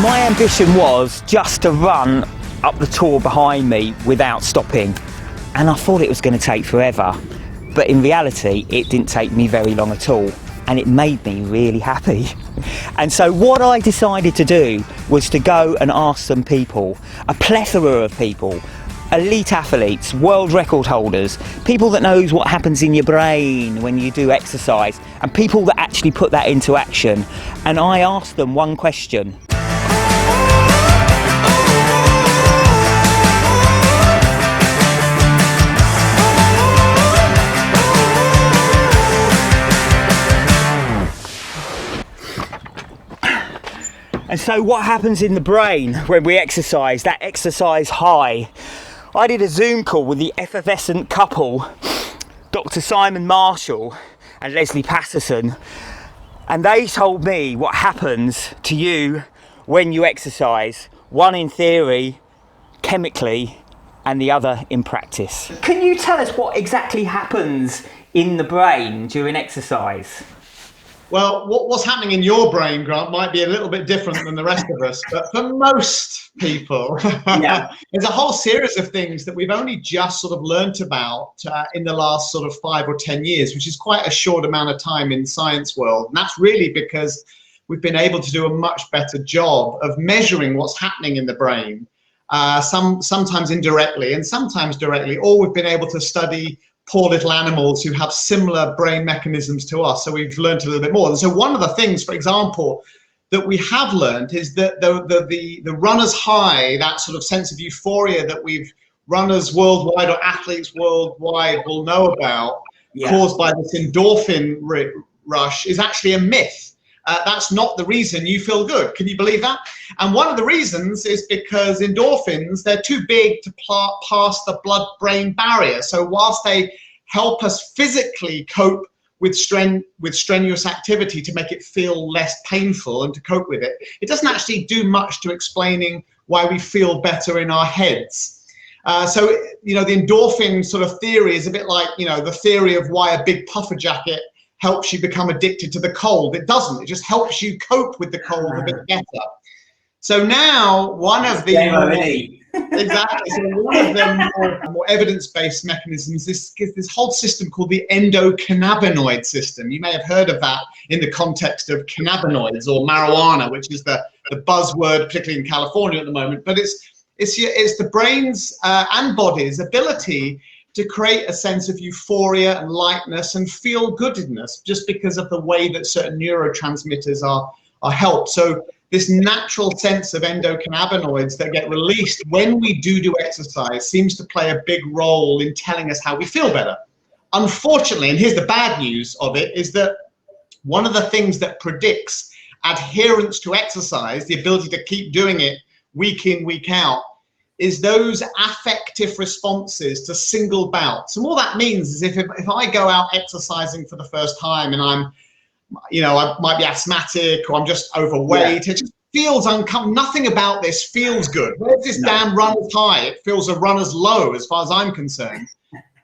My ambition was just to run up the tour behind me without stopping, and I thought it was going to take forever, but in reality it didn't take me very long at all, and it made me really happy. And so what I decided to do was to go and ask some people, a plethora of people, elite athletes, world record holders, people that knows what happens in your brain when you do exercise, and people that actually put that into action. And I asked them one question. And so what happens in the brain when we exercise, that exercise high? I did a Zoom call with the effervescent couple, Dr. Simon Marshall and Lesley Patterson, and they told me what happens to you when you exercise, one in theory, chemically, and the other in practice. Can you tell us what exactly happens in the brain during exercise? Well, what's happening in your brain, Grant, might be a little bit different than the rest of us, but for most people, there's a whole series of things that we've only just sort of learnt about in the last sort of 5 or 10 years, which is quite a short amount of time in the science world. And that's really because we've been able to do a much better job of measuring what's happening in the brain, sometimes indirectly and sometimes directly, or we've been able to study poor little animals who have similar brain mechanisms to us. So we've learned a little bit more. And so one of the things, for example, that we have learned is that the runner's high, that sort of sense of euphoria that we've runners worldwide or athletes worldwide will know about, caused by this endorphin rush, is actually a myth. That's not the reason you feel good. Can you believe that? And one of the reasons is because endorphins, they're too big to pass the blood-brain barrier. So whilst they help us physically cope with strenuous activity to make it feel less painful and to cope with it, it doesn't actually do much to explaining why we feel better in our heads. So, the endorphin sort of theory is a bit like, the theory of why a big puffer jacket helps you become addicted to the cold. It doesn't. It just helps you cope with the cold a bit better. So now one of the exactly. So one of the more evidence-based mechanisms is this whole system called the endocannabinoid system. You may have heard of that in the context of cannabinoids or marijuana, which is the buzzword, particularly in California at the moment. But it's the brain's and body's ability to create a sense of euphoria and lightness and feel-goodness just because of the way that certain neurotransmitters are helped. So this natural sense of endocannabinoids that get released when we do exercise seems to play a big role in telling us how we feel better. Unfortunately, and here's the bad news of it, is that one of the things that predicts adherence to exercise, the ability to keep doing it week in, week out, is those affective responses to single bouts. And what that means is if I go out exercising for the first time and I'm, I might be asthmatic or I'm just overweight, it just feels uncomfortable. Nothing about this feels good. Where's this damn runner's high? It feels a runner's low as far as I'm concerned.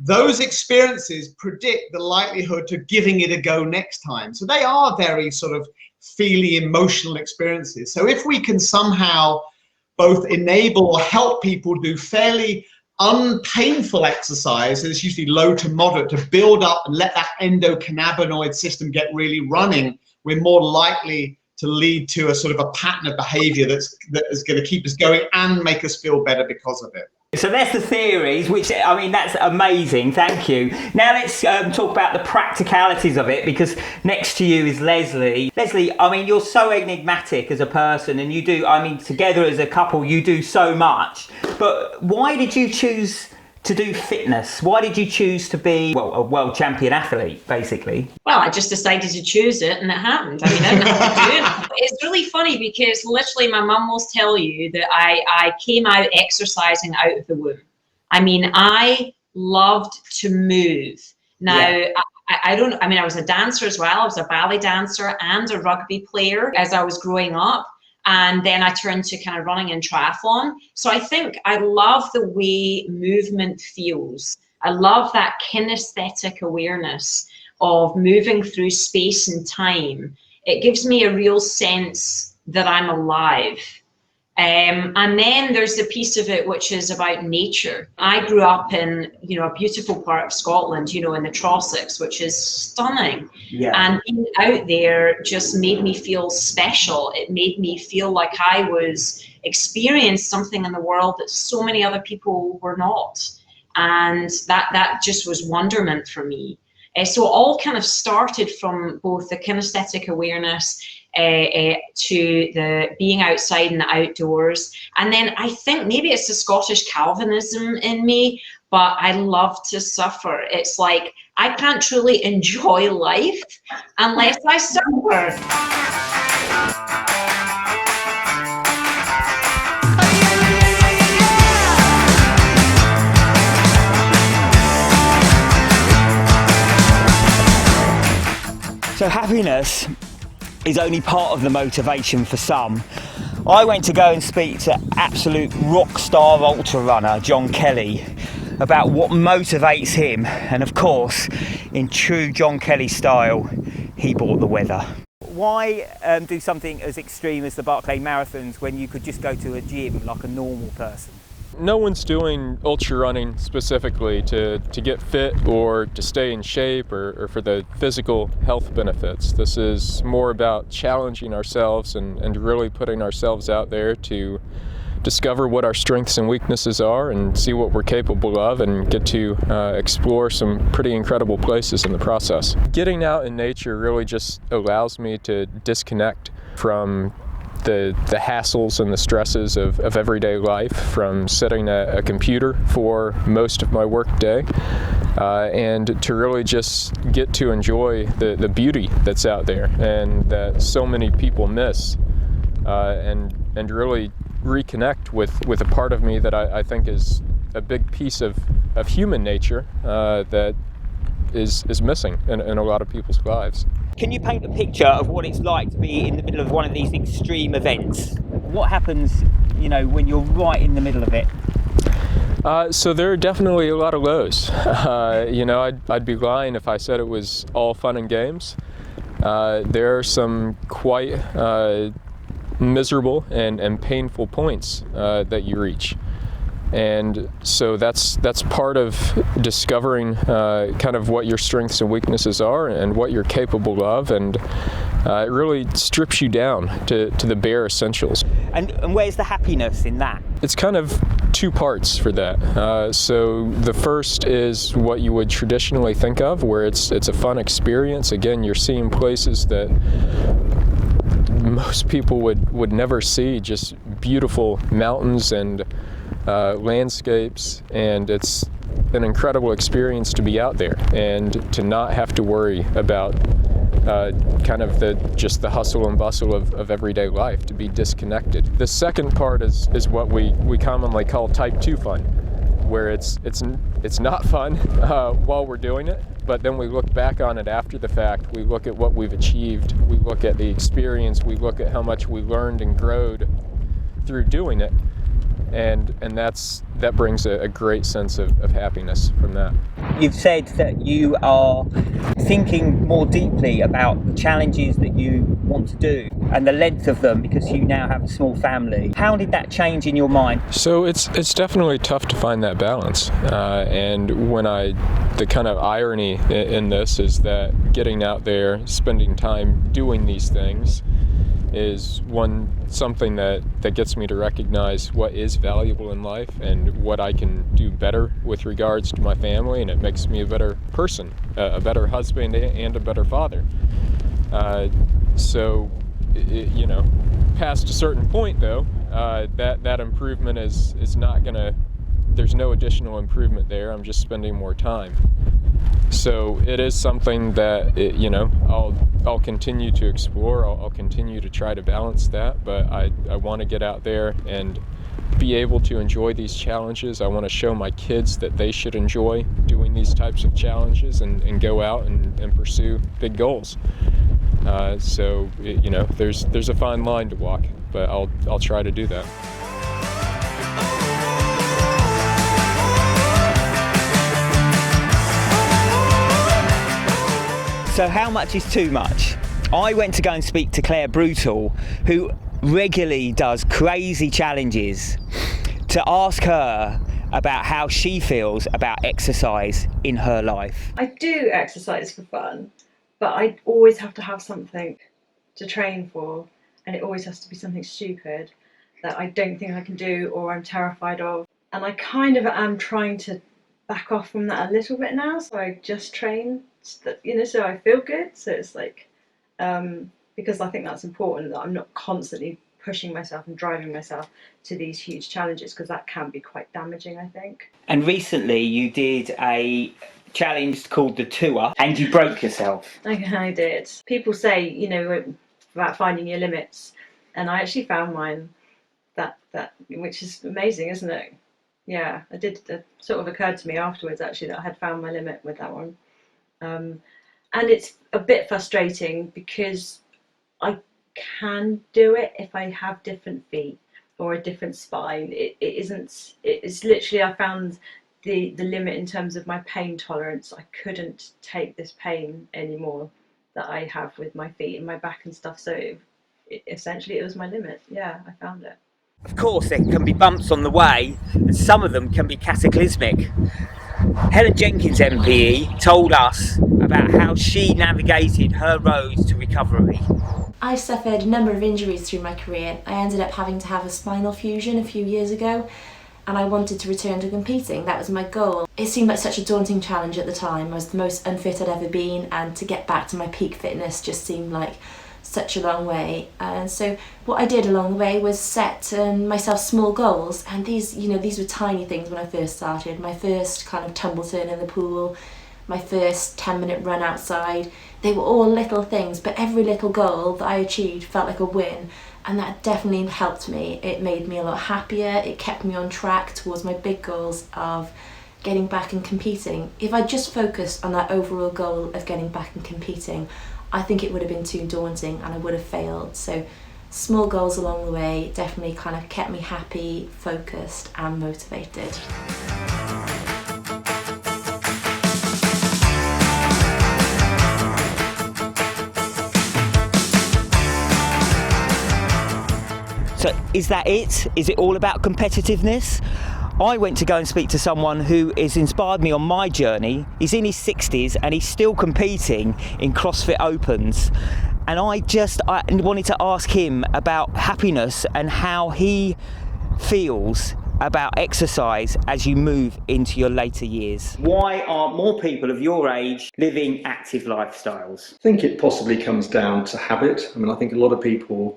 Those experiences predict the likelihood to giving it a go next time. So they are very sort of feely, emotional experiences. So if we can somehow both enable or help people do fairly unpainful exercise, and it's usually low to moderate, to build up and let that endocannabinoid system get really running, we're more likely to lead to a sort of a pattern of behavior that is going to keep us going and make us feel better because of it. So there's the theories, which, that's amazing. Thank you. Now let's talk about the practicalities of it, because next to you is Lesley. Lesley, you're so enigmatic as a person, and you do, together as a couple, you do so much. But why did you choose to do fitness? Why did you choose to be, a world champion athlete, basically? Well, I just decided to choose it and it happened. I didn't have to do it. It's really funny because literally my mum will tell you that I came out exercising out of the womb. I loved to move. Now, I was a dancer as well. I was a ballet dancer and a rugby player as I was growing up. And then I turned to kind of running and triathlon. So I think I love the way movement feels. I love that kinesthetic awareness of moving through space and time. It gives me a real sense that I'm alive. And then there's the piece of it which is about nature. I grew up in, a beautiful part of Scotland, in the Trossachs, which is stunning. Yeah. And being out there just made me feel special. It made me feel like I was experienced something in the world that so many other people were not. And that just was wonderment for me. So all kind of started from both the kinesthetic awareness to the being outside and the outdoors. And then I think maybe it's the Scottish Calvinism in me, but I love to suffer. It's like I can't truly enjoy life unless I suffer. So happiness is only part of the motivation for some. I went to go and speak to absolute rock star ultra runner John Kelly about what motivates him, and of course, in true John Kelly style, he brought the weather. Why do something as extreme as the Barclay Marathons when you could just go to a gym like a normal person? No one's doing ultra running specifically to get fit or to stay in shape or for the physical health benefits. This is more about challenging ourselves and really putting ourselves out there to discover what our strengths and weaknesses are and see what we're capable of and get to explore some pretty incredible places in the process. Getting out in nature really just allows me to disconnect from the hassles and the stresses of everyday life, from sitting at a computer for most of my work day, and to really just get to enjoy the beauty that's out there and that so many people miss, and really reconnect with a part of me that I think is a big piece of human nature that is missing in a lot of people's lives. Can you paint a picture of what it's like to be in the middle of one of these extreme events? What happens, when you're right in the middle of it? So there are definitely a lot of lows. I'd be lying if I said it was all fun and games. There are some quite miserable and painful points that you reach. And so that's part of discovering kind of what your strengths and weaknesses are and what you're capable of, and it really strips you down to the bare essentials. And where's the happiness in that? It's kind of two parts for that. So the first is what you would traditionally think of, where it's a fun experience. Again, you're seeing places that most people would never see, just beautiful mountains and landscapes, and it's an incredible experience to be out there and to not have to worry about kind of the hustle and bustle of everyday life, to be disconnected. The second part is what we commonly call type 2 fun, where it's not fun while we're doing it, but then we look back on it after the fact. We look at what we've achieved, we look at the experience, we look at how much we learned and growed through doing it. And that brings a great sense of happiness from that. You've said that you are thinking more deeply about the challenges that you want to do and the length of them because you now have a small family. How did that change in your mind? So it's definitely tough to find that balance. And the kind of irony in this is that getting out there, spending time doing these things is something that gets me to recognize what is valuable in life and what I can do better with regards to my family, and it makes me a better person, a better husband and a better father. So past a certain point though, that improvement is not gonna, there's no additional improvement there. I'm just spending more time. So it is something that I'll continue to explore. I'll continue to try to balance that, but I want to get out there and be able to enjoy these challenges. I want to show my kids that they should enjoy doing these types of challenges and go out and pursue big goals. So there's a fine line to walk, but I'll try to do that. So how much is too much? I went to go and speak to Clare Brutal, who regularly does crazy challenges, to ask her about how she feels about exercise in her life. I do exercise for fun, but I always have to have something to train for, and it always has to be something stupid that I don't think I can do or I'm terrified of. And I kind of am trying to back off from that a little bit now, so I just train, so I feel good. So it's like, because I think that's important, that I'm not constantly pushing myself and driving myself to these huge challenges, because that can be quite damaging, I think. And recently you did a challenge called the Tour and you broke yourself. I did. People say, about finding your limits, and I actually found mine, that which is amazing, isn't it? Yeah, I did. It sort of occurred to me afterwards, actually, that I had found my limit with that one. And it's a bit frustrating because I can do it if I have different feet or a different spine. It's literally, I found the limit in terms of my pain tolerance. I couldn't take this pain anymore that I have with my feet and my back and stuff. So essentially it was my limit. Yeah, I found it. Of course, there can be bumps on the way, and some of them can be cataclysmic. Helen Jenkins MPE told us about how she navigated her road to recovery. I've suffered a number of injuries through my career. I ended up having to have a spinal fusion a few years ago, and I wanted to return to competing. That was my goal. It seemed like such a daunting challenge at the time. I was the most unfit I'd ever been, and to get back to my peak fitness just seemed like such a long way. And so what I did along the way was set myself small goals, and these were tiny things when I first started. My first kind of tumble turn in the pool, my first 10-minute run outside. They were all little things, but every little goal that I achieved felt like a win, and that definitely helped me. It made me a lot happier. It kept me on track towards my big goals of getting back and competing. If I just focused on that overall goal of getting back and competing, I think it would have been too daunting and I would have failed. So small goals along the way definitely kind of kept me happy, focused and motivated. So is that it? Is it all about competitiveness? I went to go and speak to someone who has inspired me on my journey. He's in his 60s and he's still competing in CrossFit Opens. And I wanted to ask him about happiness and how he feels about exercise as you move into your later years. Why are more people of your age living active lifestyles? I think it possibly comes down to habit. I think a lot of people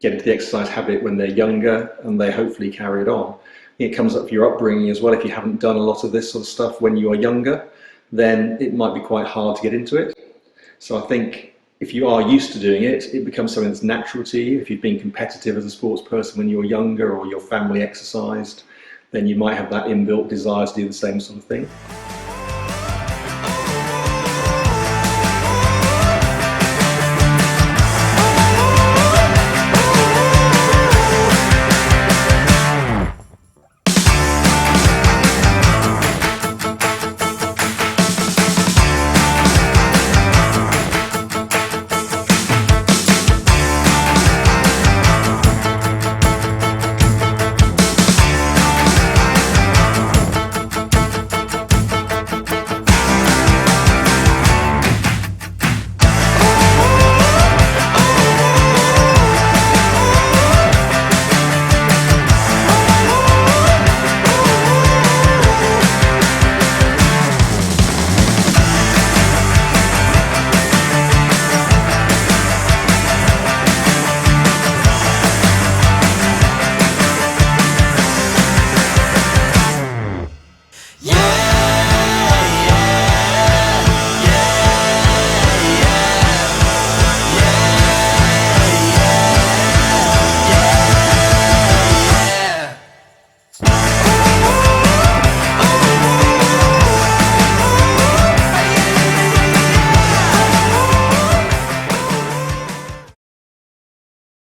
get into the exercise habit when they're younger and they hopefully carry it on. It comes up for your upbringing as well. If you haven't done a lot of this sort of stuff when you are younger, then it might be quite hard to get into it. So I think if you are used to doing it, it becomes something that's natural to you. If you've been competitive as a sports person when you were younger, or your family exercised, then you might have that inbuilt desire to do the same sort of thing.